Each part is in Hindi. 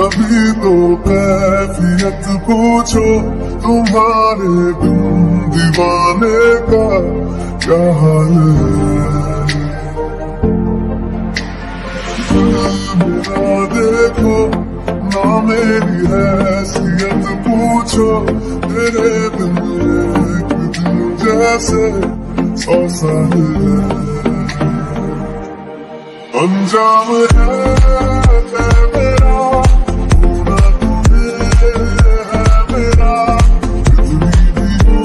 कभी तो कैफियत पूछो तुम्हारे बिन दीवाने का क्या हाल है। मेरा देखो ना मेरी हैसियत पूछो, तेरे बिन एक दिन जैसे 100 साल है। अंजाम है मेरा होना तुम्हें है मेरा, कितनी भी हो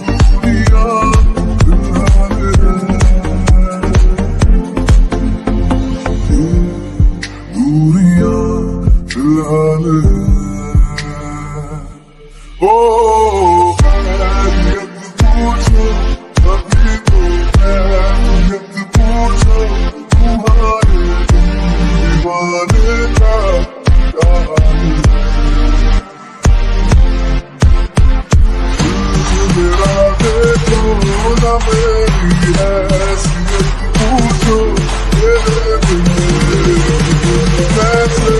दूरियां फिलहाल है, दूरियां फिलहाल है। ओ खैरियत पूछो कभी तो खैरियत पूछो तुम्हारे दीवाने का क्या हाल है। मेरा देखो ना मेरी हैसियत पूछो, तेरे बिन कैसे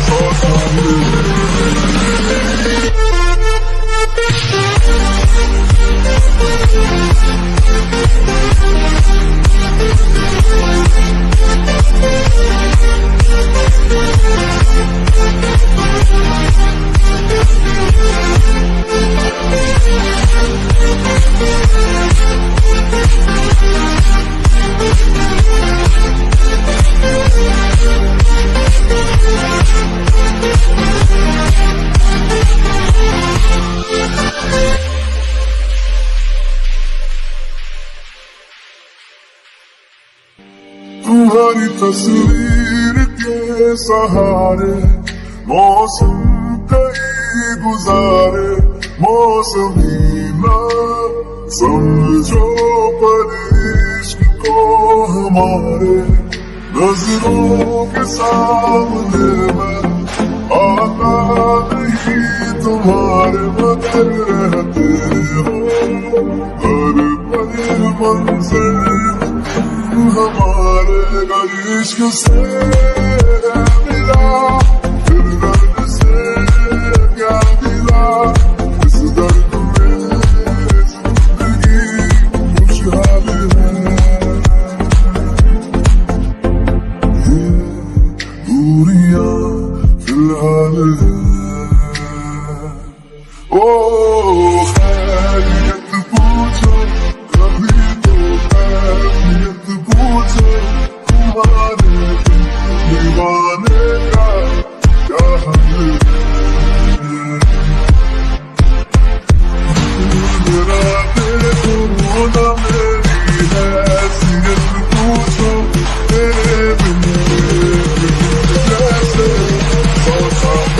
100 साल तुम्हारी तस्वीर के सहारे मौसम कई गुजारे, मौसमी ना समझो पर इश्क को हमारे, नजरों के सामने मैं आता नहीं तुम्हारे, मगर रहते हो हर पल मंजिल हमारे। इश्क से मिला फिर दर्द से क्या मिला, इस दर्द में जिंदगी खुशहाल है। ये दूरियां फिलहाल है। ओ खैरियत पूछो कभी तो खैरियत पूछो तुम्हारे दीवाने का क्या हाल है। मेरा देखो ना मेरी हैसियत पूछो, तेरे बिन जैसे 100 साल